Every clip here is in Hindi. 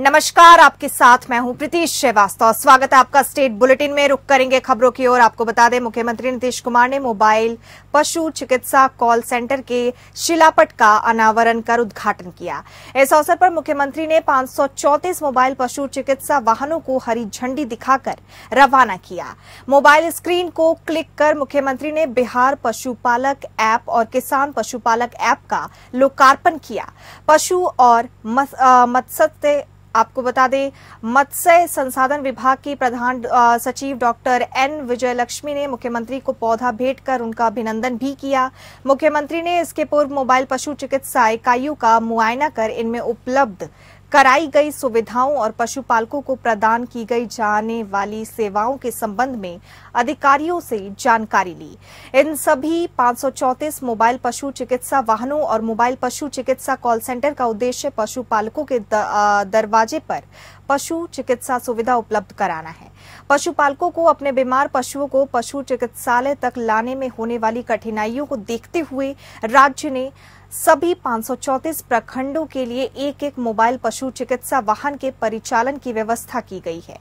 नमस्कार, आपके साथ मैं हूं प्रीतीश श्रीवास्तव। स्वागत है आपका स्टेट बुलेटिन में। रुक करेंगे खबरों की ओर। आपको बता दें, मुख्यमंत्री नीतीश कुमार ने मोबाइल पशु चिकित्सा कॉल सेंटर के शिलापट का अनावरण कर उद्घाटन किया। इस अवसर पर मुख्यमंत्री ने 534 मोबाइल पशु चिकित्सा वाहनों को हरी झंडी दिखाकर रवाना किया। मोबाइल स्क्रीन को क्लिक कर मुख्यमंत्री ने बिहार पशुपालक ऐप और किसान पशुपालक ऐप का लोकार्पण किया। पशु और मत्स्य आपको बता दें, मत्स्य संसाधन विभाग की प्रधान सचिव डॉक्टर एन विजयलक्ष्मी ने मुख्यमंत्री को पौधा भेंट कर उनका अभिनंदन भी किया। मुख्यमंत्री ने इसके पूर्व मोबाइल पशु चिकित्सा इकाइयों का मुआयना कर इनमें उपलब्ध कराई गई सुविधाओं और पशुपालकों को प्रदान की गई जाने वाली सेवाओं के संबंध में अधिकारियों से जानकारी ली। इन सभी 534 मोबाइल पशु चिकित्सा वाहनों और मोबाइल पशु चिकित्सा कॉल सेंटर का उद्देश्य पशुपालकों के दरवाजे पर पशु चिकित्सा सुविधा उपलब्ध कराना है। पशुपालकों को अपने बीमार पशुओं को पशु चिकित्सालय तक लाने में होने वाली कठिनाइयों को देखते हुए राज्य ने सभी 534 प्रखंडों के लिए एक एक मोबाइल पशु चिकित्सा वाहन के परिचालन की व्यवस्था की गई है।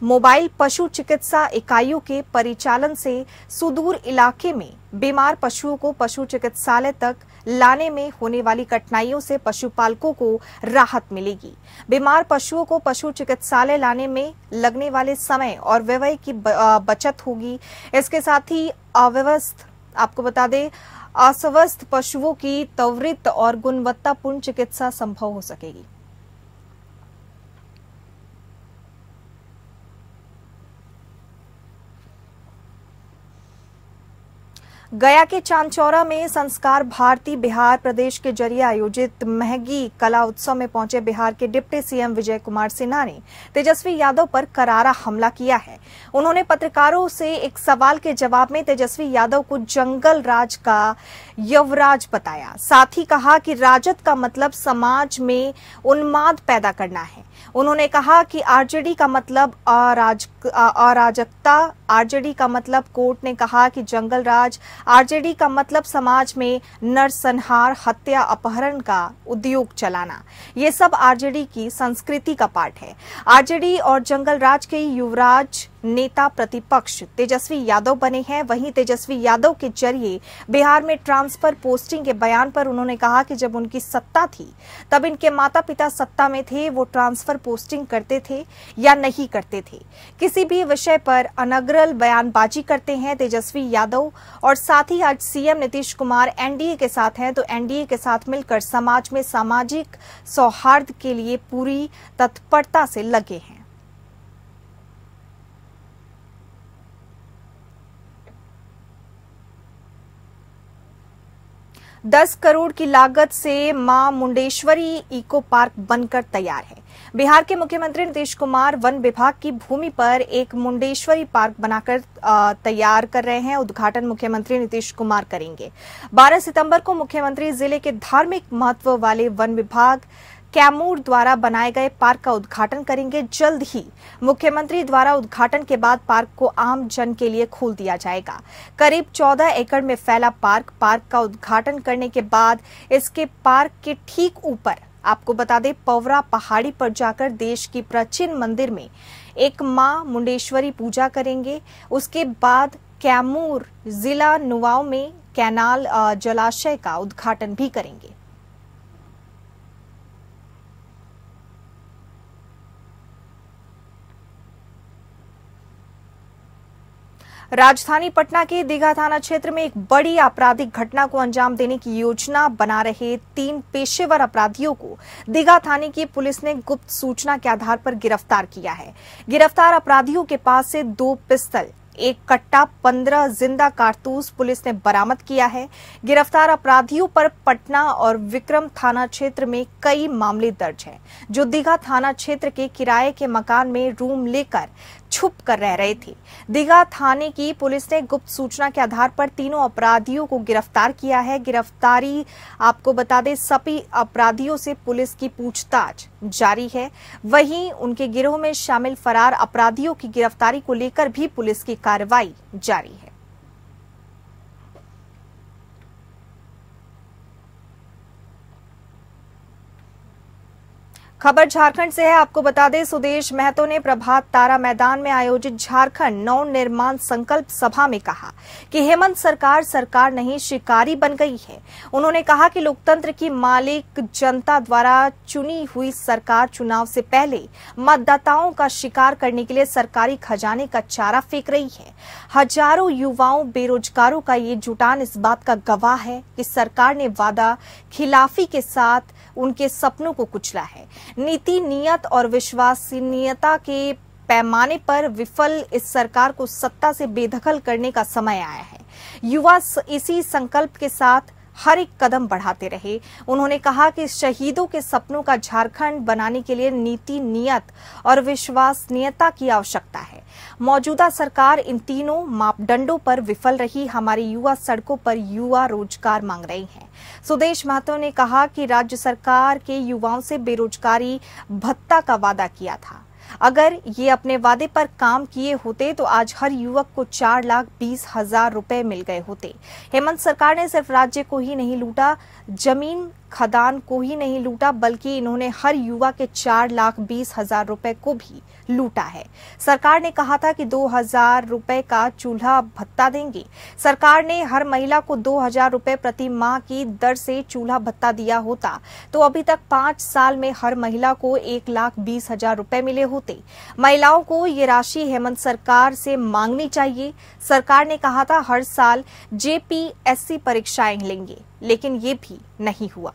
मोबाइल पशु चिकित्सा इकाइयों के परिचालन से सुदूर इलाके में बीमार पशुओं को पशु चिकित्सालय तक लाने में होने वाली कठिनाइयों से पशुपालकों को राहत मिलेगी। बीमार पशुओं को पशु चिकित्सालय लाने में लगने वाले समय और व्यय की बचत होगी। इसके साथ ही आपको बता दें, अस्वस्थ पशुओं की त्वरित और गुणवत्तापूर्ण चिकित्सा संभव हो सकेगी। गया के चांदचौरा में संस्कार भारती बिहार प्रदेश के जरिए आयोजित महंगी कला उत्सव में पहुंचे बिहार के डिप्टी सीएम विजय कुमार सिन्हा ने तेजस्वी यादव पर करारा हमला किया है। उन्होंने पत्रकारों से एक सवाल के जवाब में तेजस्वी यादव को जंगल राज का युवराज बताया। साथ ही कहा कि राजद का मतलब समाज में उन्माद पैदा करना है। उन्होंने कहा कि आरजेडी का मतलब अराजकता, आरजेडी का मतलब कोर्ट ने कहा कि जंगल राज, आरजेडी का मतलब समाज में नरसंहार, हत्या, अपहरण का उद्योग चलाना। ये सब आरजेडी की संस्कृति का पार्ट है। आरजेडी और जंगल राज के युवराज नेता प्रतिपक्ष तेजस्वी यादव बने हैं। वहीं तेजस्वी यादव के जरिए बिहार में ट्रांसफर पोस्टिंग के बयान पर उन्होंने कहा कि जब उनकी सत्ता थी तब इनके माता पिता सत्ता में थे, वो ट्रांसफर पोस्टिंग करते थे या नहीं करते थे। किसी भी विषय पर अनर्गल बयानबाजी करते हैं तेजस्वी यादव। और साथ ही आज सीएम नीतीश कुमार एनडीए के साथ हैं, तो एनडीए के साथ मिलकर समाज में सामाजिक सौहार्द के लिए पूरी तत्परता से लगे हैं। 10 करोड़ की लागत से मां मुंडेश्वरी इको पार्क बनकर तैयार है। बिहार के मुख्यमंत्री नीतीश कुमार वन विभाग की भूमि पर एक मुंडेश्वरी पार्क बनाकर तैयार कर रहे हैं। उद्घाटन मुख्यमंत्री नीतीश कुमार करेंगे। 12 सितंबर को मुख्यमंत्री जिले के धार्मिक महत्व वाले वन विभाग कैमूर द्वारा बनाए गए पार्क का उद्घाटन करेंगे। जल्द ही मुख्यमंत्री द्वारा उद्घाटन के बाद पार्क को आम जन के लिए खोल दिया जाएगा। करीब 14 एकड़ में फैला पार्क का उद्घाटन करने के बाद इसके पार्क के ठीक ऊपर आपको बता दें, पवरा पहाड़ी पर जाकर देश की प्राचीन मंदिर में एक मां मुंडेश्वरी पूजा करेंगे। उसके बाद कैमूर जिला नुवाओं में कैनाल जलाशय का उद्घाटन भी करेंगे। राजधानी पटना के दीघा थाना क्षेत्र में एक बड़ी आपराधिक घटना को अंजाम देने की योजना बना रहे 3 पेशेवर अपराधियों को दीघा थाने की पुलिस ने गुप्त सूचना के आधार पर गिरफ्तार किया है। गिरफ्तार अपराधियों के पास से 2 पिस्तल, 1 कट्टा, 15 जिंदा कारतूस पुलिस ने बरामद किया है। गिरफ्तार अपराधियों पर पटना और विक्रम थाना क्षेत्र में कई मामले दर्ज हैं, जो दीघा थाना क्षेत्र के किराए के मकान में रूम लेकर छुप कर रह रहे थे। दीघा थाने की पुलिस ने गुप्त सूचना के आधार पर तीनों अपराधियों को गिरफ्तार किया है। गिरफ्तारी आपको बता दें, सभी अपराधियों से पुलिस की पूछताछ जारी है। वहीं उनके गिरोह में शामिल फरार अपराधियों की गिरफ्तारी को लेकर भी पुलिस की कार्रवाई जारी है। खबर झारखंड से है। आपको बता दें, सुदेश महतो ने प्रभात तारा मैदान में आयोजित झारखंड नव निर्माण संकल्प सभा में कहा कि हेमंत सरकार नहीं शिकारी बन गई है। उन्होंने कहा कि लोकतंत्र की मालिक जनता द्वारा चुनी हुई सरकार चुनाव से पहले मतदाताओं का शिकार करने के लिए सरकारी खजाने का चारा फेंक रही है। हजारों युवाओं बेरोजगारों का ये जुटान इस बात का गवाह है कि सरकार ने वादा खिलाफी के साथ उनके सपनों को कुचला है। नीति, नियत और विश्वसनीयता के पैमाने पर विफल इस सरकार को सत्ता से बेदखल करने का समय आया है। युवा इसी संकल्प के साथ हर एक कदम बढ़ाते रहे। उन्होंने कहा कि शहीदों के सपनों का झारखंड बनाने के लिए नीति, नियत और विश्वसनीयता की आवश्यकता है। मौजूदा सरकार इन तीनों मापदंडों पर विफल रही। हमारे युवा सड़कों पर युवा रोजगार मांग रहे हैं। सुदेश महतो ने कहा कि राज्य सरकार के युवाओं से बेरोजगारी भत्ता का वादा किया था। अगर ये अपने वादे पर काम किए होते तो आज हर युवक को 4,20,000 रुपए मिल गए होते। हेमंत सरकार ने सिर्फ राज्य को ही नहीं लूटा, जमीन खदान को ही नहीं लूटा, बल्कि इन्होंने हर युवा के 4,20,000 रुपए को भी लूटा है। सरकार ने कहा था कि 2,000 रुपए का चूल्हा भत्ता देंगे। सरकार ने हर महिला को 2,000 रुपए प्रति माह की दर से चूल्हा भत्ता दिया होता तो अभी तक 5 साल में हर महिला को 1,20,000 रुपए मिले होते। महिलाओं को ये राशि हेमंत सरकार से मांगनी चाहिए। सरकार ने कहा था हर साल JPSC परीक्षाएं लेंगे, लेकिन ये भी नहीं हुआ।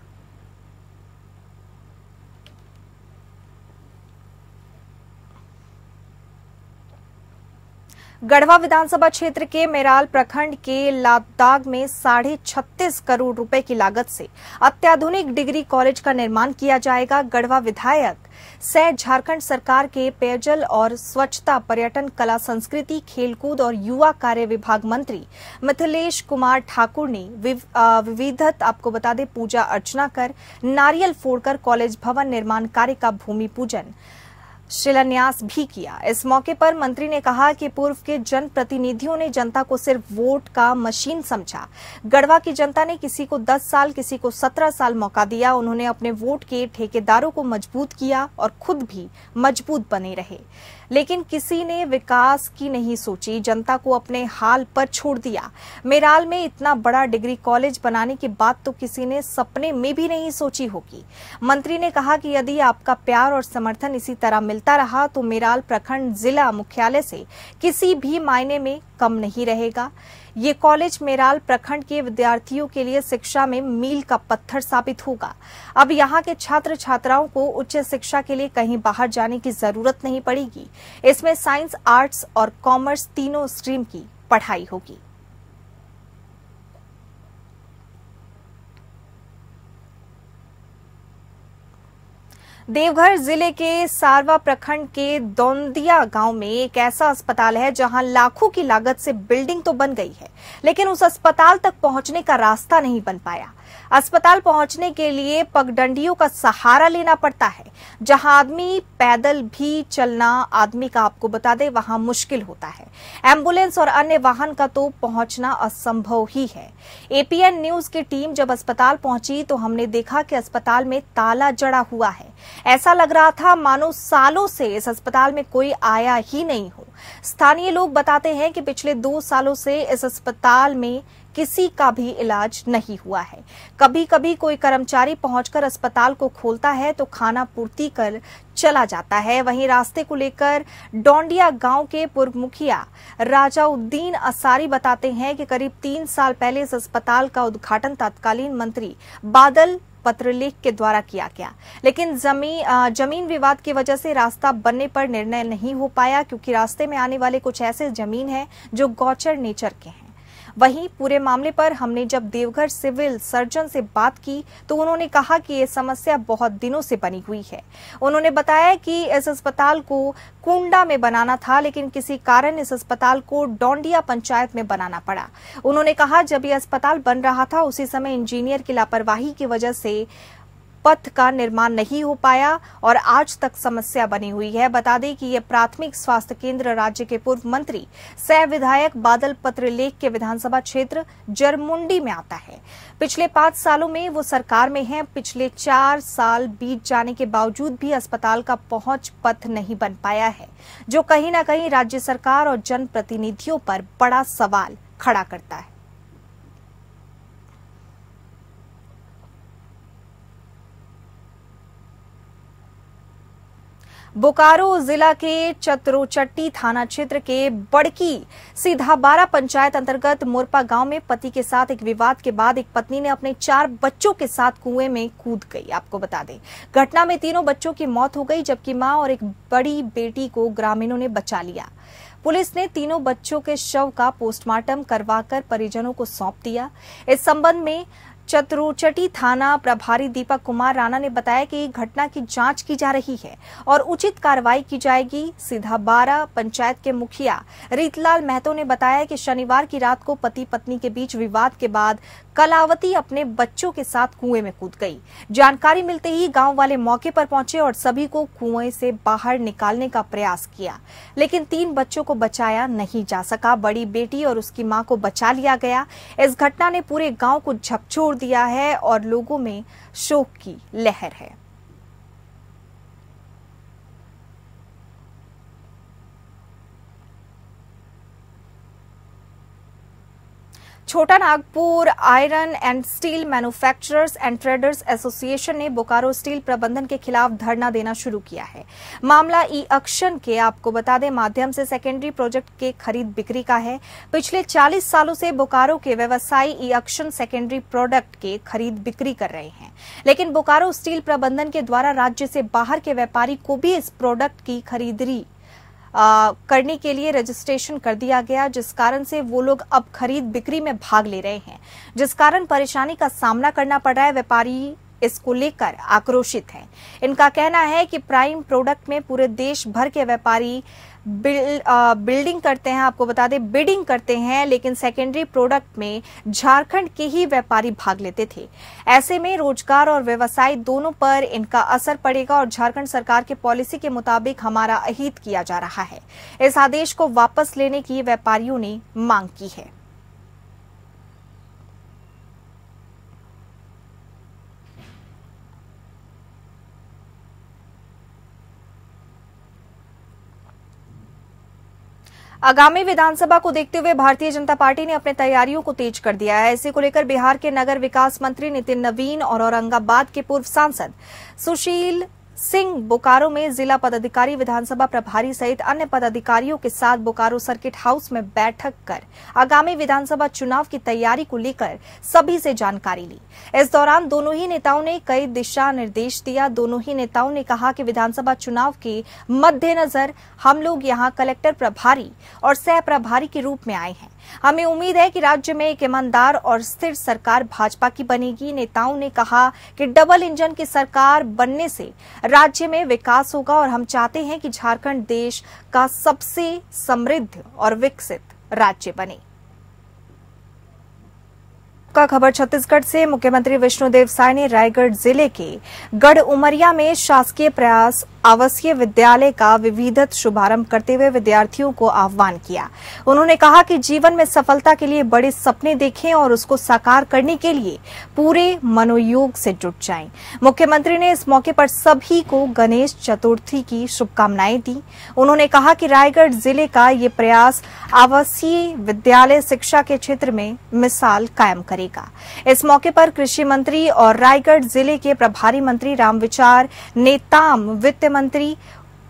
गढ़वा विधानसभा क्षेत्र के मेराल प्रखंड के लादाग में 36.5 करोड़ रुपए की लागत से अत्याधुनिक डिग्री कॉलेज का निर्माण किया जाएगा। गढ़वा विधायक सह झारखंड सरकार के पेयजल और स्वच्छता, पर्यटन, कला संस्कृति, खेलकूद और युवा कार्य विभाग मंत्री मिथिलेश कुमार ठाकुर ने विविधत आपको बता दें पूजा अर्चना कर नारियल फोड़कर कॉलेज भवन निर्माण कार्य का भूमि पूजन शिलान्यास भी किया। इस मौके पर मंत्री ने कहा कि पूर्व के जनप्रतिनिधियों ने जनता को सिर्फ वोट का मशीन समझा। गढ़वा की जनता ने किसी को 10 साल, किसी को 17 साल मौका दिया। उन्होंने अपने वोट के ठेकेदारों को मजबूत किया और खुद भी मजबूत बने रहे, लेकिन किसी ने विकास की नहीं सोची, जनता को अपने हाल पर छोड़ दिया। मेराल में इतना बड़ा डिग्री कॉलेज बनाने की बात तो किसी ने सपने में भी नहीं सोची होगी। मंत्री ने कहा कि यदि आपका प्यार और समर्थन इसी तरह मिलता रहा तो मेराल प्रखंड जिला मुख्यालय से किसी भी मायने में कम नहीं रहेगा। ये कॉलेज मेराल प्रखंड के विद्यार्थियों के लिए शिक्षा में मील का पत्थर साबित होगा। अब यहाँ के छात्र छात्राओं को उच्च शिक्षा के लिए कहीं बाहर जाने की जरूरत नहीं पड़ेगी। इसमें साइंस, आर्ट्स और कॉमर्स तीनों स्ट्रीम की पढ़ाई होगी। देवघर जिले के सारवा प्रखंड के दौंदिया गांव में एक ऐसा अस्पताल है जहां लाखों की लागत से बिल्डिंग तो बन गई है, लेकिन उस अस्पताल तक पहुंचने का रास्ता नहीं बन पाया। अस्पताल पहुंचने के लिए पगडंडियों का सहारा लेना पड़ता है। जहां आदमी पैदल भी चलना आदमी का आपको बता दे वहां मुश्किल होता है। एम्बुलेंस और अन्य वाहन का तो पहुंचना असंभव ही है। APN न्यूज की टीम जब अस्पताल पहुंची तो हमने देखा कि अस्पताल में ताला जड़ा हुआ है। ऐसा लग रहा था मानो सालों से इस अस्पताल में कोई आया ही नहीं हो। स्थानीय लोग बताते हैं कि पिछले 2 सालों से इस अस्पताल में किसी का भी इलाज नहीं हुआ है। कभी कभी कोई कर्मचारी पहुंचकर अस्पताल को खोलता है तो खाना पूर्ति कर चला जाता है। वहीं रास्ते को लेकर डोंडिया गांव के पूर्व मुखिया राजाउद्दीन असारी बताते हैं कि करीब 3 साल पहले इस अस्पताल का उद्घाटन तत्कालीन मंत्री बादल पत्रलेख के द्वारा किया गया, लेकिन जमीन विवाद की वजह से रास्ता बनने पर निर्णय नहीं हो पाया, क्योंकि रास्ते में आने वाले कुछ ऐसे जमीन है जो गौचर नेचर के हैं। वहीं पूरे मामले पर हमने जब देवघर सिविल सर्जन से बात की तो उन्होंने कहा कि ये समस्या बहुत दिनों से बनी हुई है। उन्होंने बताया कि इस अस्पताल को कुंडा में बनाना था, लेकिन किसी कारण इस अस्पताल को डोंडिया पंचायत में बनाना पड़ा। उन्होंने कहा जब ये अस्पताल बन रहा था उसी समय इंजीनियर की लापरवाही की वजह से पथ का निर्माण नहीं हो पाया और आज तक समस्या बनी हुई है। बता दें कि यह प्राथमिक स्वास्थ्य केंद्र राज्य के पूर्व मंत्री सह विधायक बादल पत्रलेख के विधानसभा क्षेत्र जरमुंडी में आता है। पिछले 5 सालों में वो सरकार में हैं। पिछले 4 साल बीत जाने के बावजूद भी अस्पताल का पहुंच पथ नहीं बन पाया है, जो कहीं न कहीं राज्य सरकार और जनप्रतिनिधियों पर बड़ा सवाल खड़ा करता है। बोकारो जिला के चतरोचट्टी थाना क्षेत्र के बड़की सीधाबारा पंचायत अंतर्गत मोरपा गांव में पति के साथ एक विवाद के बाद एक पत्नी ने अपने 4 बच्चों के साथ कुएं में कूद गई। आपको बता दें, घटना में तीनों बच्चों की मौत हो गई, जबकि मां और एक बड़ी बेटी को ग्रामीणों ने बचा लिया। पुलिस ने तीनों बच्चों के शव का पोस्टमार्टम करवाकर परिजनों को सौंप दिया। इस संबंध में चतरोचट्टी थाना प्रभारी दीपक कुमार राणा ने बताया कि घटना की जांच की जा रही है और उचित कार्रवाई की जाएगी। सीधाबारा पंचायत के मुखिया रीतलाल महतो ने बताया कि शनिवार की रात को पति पत्नी के बीच विवाद के बाद कलावती अपने बच्चों के साथ कुएं में कूद गई। जानकारी मिलते ही गांव वाले मौके पर पहुंचे और सभी को कुएं से बाहर निकालने का प्रयास किया, लेकिन 3 बच्चों को बचाया नहीं जा सका। बड़ी बेटी और उसकी मां को बचा लिया गया। इस घटना ने पूरे गांव को झकझोर दिया है और लोगों में शोक की लहर है। छोटा Nagpur iron and steel manufacturers and traders association ने बोकारो स्टील प्रबंधन के खिलाफ धरना देना शुरू किया है। मामला ई ऑक्शन के, आपको बता दें, माध्यम से सेकेंडरी प्रोजेक्ट के खरीद बिक्री का है। पिछले 40 सालों से बोकारो के व्यवसायी ई ऑक्शन सेकेंडरी प्रोडक्ट के खरीद बिक्री कर रहे हैं, लेकिन बोकारो स्टील प्रबंधन के द्वारा राज्य से बाहर के व्यापारी को भी इस प्रोडक्ट की खरीदारी करने के लिए रजिस्ट्रेशन कर दिया गया, जिस कारण से वो लोग अब खरीद बिक्री में भाग ले रहे हैं, जिस कारण परेशानी का सामना करना पड़ रहा है। व्यापारी इसको लेकर आक्रोशित हैं। इनका कहना है कि प्राइम प्रोडक्ट में पूरे देश भर के व्यापारी बिल्डिंग करते हैं, आपको बता दें बिडिंग करते हैं, लेकिन सेकेंडरी प्रोडक्ट में झारखंड के ही व्यापारी भाग लेते थे। ऐसे में रोजगार और व्यवसाय दोनों पर इनका असर पड़ेगा और झारखंड सरकार के पॉलिसी के मुताबिक हमारा अहित किया जा रहा है। इस आदेश को वापस लेने की व्यापारियों ने मांग की है। आगामी विधानसभा को देखते हुए भारतीय जनता पार्टी ने अपने तैयारियों को तेज कर दिया है। इसी को लेकर बिहार के नगर विकास मंत्री नितिन नवीन और औरंगाबाद के पूर्व सांसद सुशील सिंह बोकारो में जिला पदाधिकारी, विधानसभा प्रभारी सहित अन्य पदाधिकारियों के साथ बोकारो सर्किट हाउस में बैठक कर आगामी विधानसभा चुनाव की तैयारी को लेकर सभी से जानकारी ली। इस दौरान दोनों ही नेताओं ने कई दिशा निर्देश दिया। दोनों ही नेताओं ने कहा कि विधानसभा चुनाव के मद्देनजर हम लोग यहां कलेक्टर प्रभारी और सह प्रभारी के रूप में आए हैं। हमें उम्मीद है कि राज्य में एक ईमानदार और स्थिर सरकार भाजपा की बनेगी। नेताओं ने कहा कि डबल इंजन की सरकार बनने से राज्य में विकास होगा और हम चाहते हैं कि झारखंड देश का सबसे समृद्ध और विकसित राज्य बने। का खबर छत्तीसगढ़ से। मुख्यमंत्री विष्णुदेव साय ने रायगढ़ जिले के गढ़ उमरिया में शासकीय प्रयास आवासीय विद्यालय का विविधत शुभारंभ करते हुए विद्यार्थियों को आह्वान किया। उन्होंने कहा कि जीवन में सफलता के लिए बड़े सपने देखें और उसको साकार करने के लिए पूरे मनोयोग से जुट जाएं। मुख्यमंत्री ने इस मौके पर सभी को गणेश चतुर्थी की शुभकामनाएं दी। उन्होंने कहा कि रायगढ़ जिले का ये प्रयास आवासीय विद्यालय शिक्षा के क्षेत्र में मिसाल कायम करेगा। इस मौके पर कृषि मंत्री और रायगढ़ जिले के प्रभारी मंत्री रामविचार नेताम, वित्त मंत्री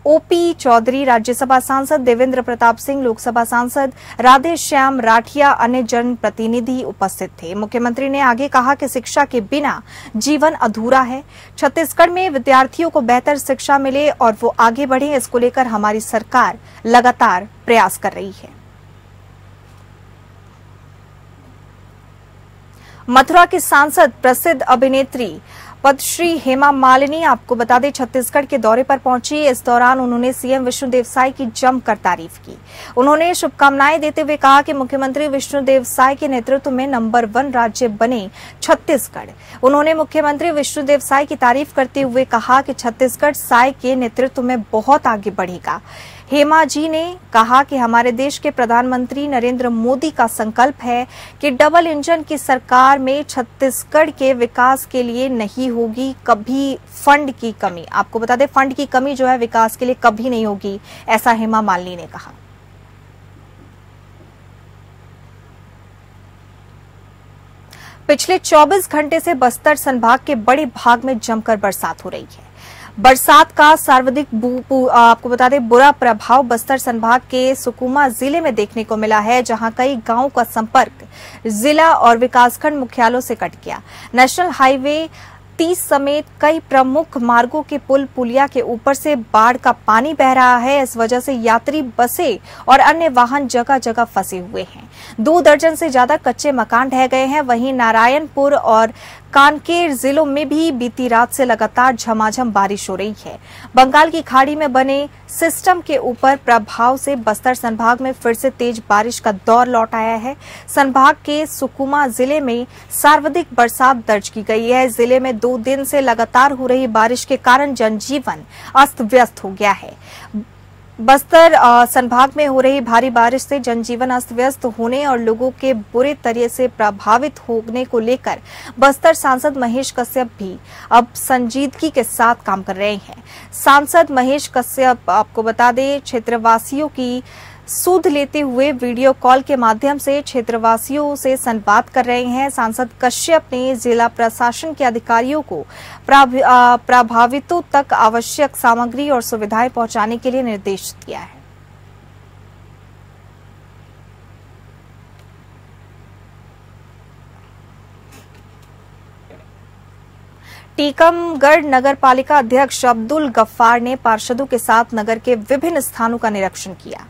ओपी चौधरी, राज्यसभा सांसद देवेंद्र प्रताप सिंह, लोकसभा सांसद राधे श्याम राठिया, अन्य जनप्रतिनिधि उपस्थित थे। मुख्यमंत्री ने आगे कहा कि शिक्षा के बिना जीवन अधूरा है। छत्तीसगढ़ में विद्यार्थियों को बेहतर शिक्षा मिले और वो आगे बढ़े, इसको लेकर हमारी सरकार लगातार प्रयास कर रही है। मथुरा की सांसद प्रसिद्ध अभिनेत्री पद्मश्री हेमा मालिनी आपको बता दें छत्तीसगढ़ के दौरे पर पहुंची। इस दौरान उन्होंने सीएम विष्णुदेव साय की जमकर तारीफ की। उन्होंने शुभकामनाएं देते हुए कहा कि मुख्यमंत्री विष्णुदेव साय के नेतृत्व में नंबर 1 राज्य बने छत्तीसगढ़। उन्होंने मुख्यमंत्री विष्णुदेव साय की तारीफ करते हुए कहा कि छत्तीसगढ़ साय के नेतृत्व में बहुत आगे बढ़ेगा। हेमा जी ने कहा कि हमारे देश के प्रधानमंत्री नरेंद्र मोदी का संकल्प है कि डबल इंजन की सरकार में छत्तीसगढ़ के विकास के लिए नहीं होगी कभी फंड की कमी। आपको बता दें फंड की कमी जो है विकास के लिए कभी नहीं होगी, ऐसा हेमा मालिनी ने कहा। पिछले 24 घंटे से बस्तर संभाग के बड़े भाग में जमकर बरसात हो रही है। बरसात का सर्वाधिक आपको बता दें बुरा प्रभाव बस्तर संभाग के सुकमा जिले में देखने को मिला है, जहां कई गांवों का संपर्क जिला और विकासखंड मुख्यालयों से कट गया। नेशनल हाईवे 30 समेत कई प्रमुख मार्गों के पुल पुलिया के ऊपर से बाढ़ का पानी बह रहा है। इस वजह से यात्री बसें और अन्य वाहन जगह जगह फंसे हुए हैं। 2 दर्जन से ज्यादा कच्चे मकान ढह गए हैं। वहीं नारायणपुर और कांकेर जिलों में भी बीती रात से लगातार झमाझम बारिश हो रही है। बंगाल की खाड़ी में बने सिस्टम के ऊपर प्रभाव से बस्तर संभाग में फिर से तेज बारिश का दौर लौट आया है। संभाग के सुकमा जिले में सर्वाधिक बरसात दर्ज की गई है। जिले में 2 दिन से लगातार हो रही बारिश के कारण जनजीवन अस्त व्यस्त हो गया है। बस्तर संभाग में हो रही भारी बारिश से जनजीवन अस्त व्यस्त होने और लोगों के बुरे तरह से प्रभावित होने को लेकर बस्तर सांसद महेश कश्यप भी अब संजीदगी के साथ काम कर रहे हैं। सांसद महेश कश्यप आपको बता दें क्षेत्रवासियों की सुध लेते हुए वीडियो कॉल के माध्यम से क्षेत्रवासियों से संवाद कर रहे हैं। सांसद कश्यप ने जिला प्रशासन के अधिकारियों को प्रभावितों तक आवश्यक सामग्री और सुविधाएं पहुंचाने के लिए निर्देश दिया है। टीकमगढ़ नगर पालिका अध्यक्ष अब्दुल गफ्फार ने पार्षदों के साथ नगर के विभिन्न स्थानों का निरीक्षण किया।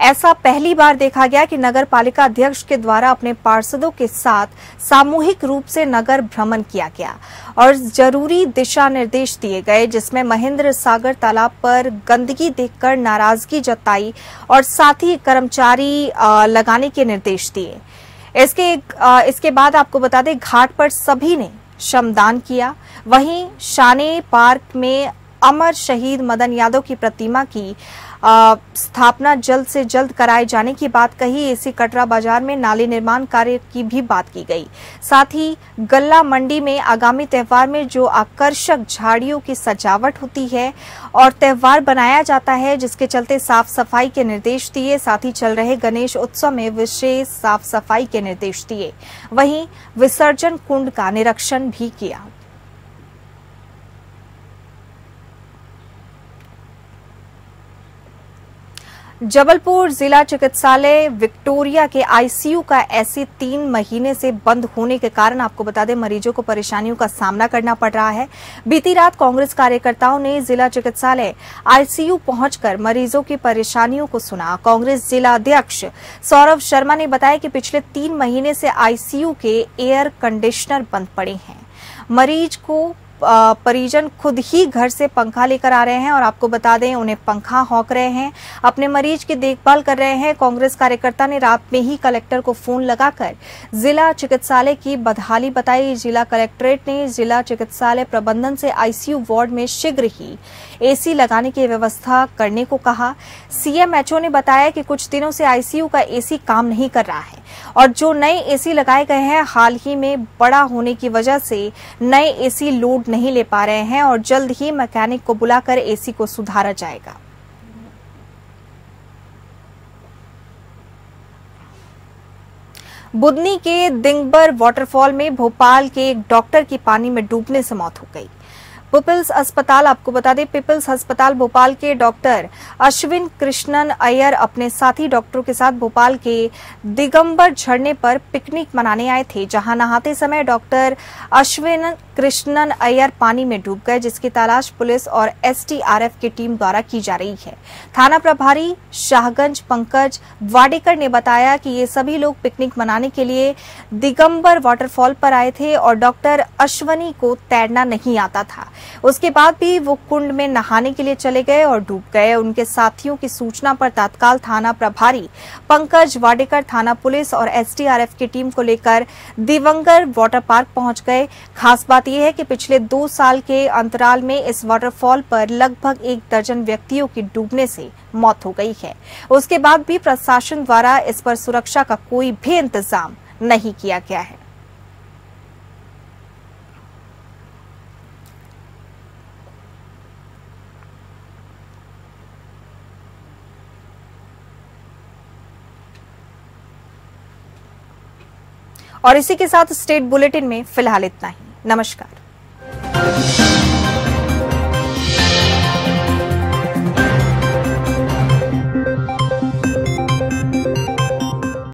ऐसा पहली बार देखा गया कि नगर पालिका अध्यक्ष के द्वारा अपने पार्षदों के साथ सामूहिक रूप से नगर भ्रमण किया गया और जरूरी दिशा निर्देश दिए गए, जिसमें महेंद्र सागर तालाब पर गंदगी देखकर नाराजगी जताई और साथ ही कर्मचारी लगाने के निर्देश दिए। इसके बाद आपको बता दें घाट पर सभी ने श्रमदान किया। वहीं शाने पार्क में अमर शहीद मदन यादव की प्रतिमा की स्थापना जल्द से जल्द कराए जाने की बात कही। एसी कटरा बाजार में नाले निर्माण कार्य की भी बात की गई। साथ ही गल्ला मंडी में आगामी त्योहार में जो आकर्षक झाड़ियों की सजावट होती है और त्योहार बनाया जाता है, जिसके चलते साफ सफाई के निर्देश दिए। साथ ही चल रहे गणेश उत्सव में विशेष साफ सफाई के निर्देश दिए। वहीं विसर्जन कुंड का निरीक्षण भी किया। जबलपुर जिला चिकित्सालय विक्टोरिया के आईसीयू का ऐसे 3 महीने से बंद होने के कारण आपको बता दें मरीजों को परेशानियों का सामना करना पड़ रहा है। बीती रात कांग्रेस कार्यकर्ताओं ने जिला चिकित्सालय आईसीयू पहुंचकर मरीजों की परेशानियों को सुना। कांग्रेस जिला अध्यक्ष सौरभ शर्मा ने बताया कि पिछले 3 महीने से आईसीयू के एयर कंडीशनर बंद पड़े हैं। मरीज को परिजन खुद ही घर से पंखा लेकर आ रहे हैं और आपको बता दें उन्हें पंखा हौंक रहे हैं, अपने मरीज की देखभाल कर रहे हैं। कांग्रेस कार्यकर्ता ने रात में ही कलेक्टर को फोन लगाकर जिला चिकित्सालय की बदहाली बताई। जिला कलेक्ट्रेट ने जिला चिकित्सालय प्रबंधन से आईसीयू वार्ड में शीघ्र ही एसी लगाने की व्यवस्था करने को कहा। सीएमएचओ ने बताया कि कुछ दिनों से आईसीयू का एसी काम नहीं कर रहा है और जो नए एसी लगाए गए हैं हाल ही में बड़ा होने की वजह से नए एसी लोड नहीं ले पा रहे हैं और जल्द ही मैकेनिक को बुलाकर एसी को सुधारा जाएगा। बुदनी के दिंगबर वाटरफॉल में भोपाल के एक डॉक्टर की पानी में डूबने से मौत हो गई। पीपल्स अस्पताल। आपको बता दें, पीपल्स अस्पताल भोपाल के डॉक्टर अश्विन कृष्णन अय्यर अपने साथी डॉक्टरों के साथ भोपाल के दिगंबर झरने पर पिकनिक मनाने आए थे, जहां नहाते समय डॉक्टर अश्विन कृष्णन अय्यर पानी में डूब गए, जिसकी तलाश पुलिस और एसडीआरएफ की टीम द्वारा की जा रही है। थाना प्रभारी शाहगंज पंकज वाडेकर ने बताया कि ये सभी लोग पिकनिक मनाने के लिए दिगंबर वाटरफॉल पर आए थे और डॉक्टर अश्वनी को तैरना नहीं आता था। उसके बाद भी वो कुंड में नहाने के लिए चले गए और डूब गए। उनके साथियों की सूचना पर तत्काल थाना प्रभारी पंकज वाडेकर थाना पुलिस और एसडीआरएफ की टीम को लेकर दिगंबर वाटर पार्क पहुंच गए। खास बात यह है कि पिछले 2 साल के अंतराल में इस वाटरफॉल पर लगभग 1 दर्जन व्यक्तियों की डूबने से मौत हो गई है। उसके बाद भी प्रशासन द्वारा इस पर सुरक्षा का कोई भी इंतजाम नहीं किया गया है। और इसी के साथ स्टेट बुलेटिन में फिलहाल इतना ही। नमस्कार।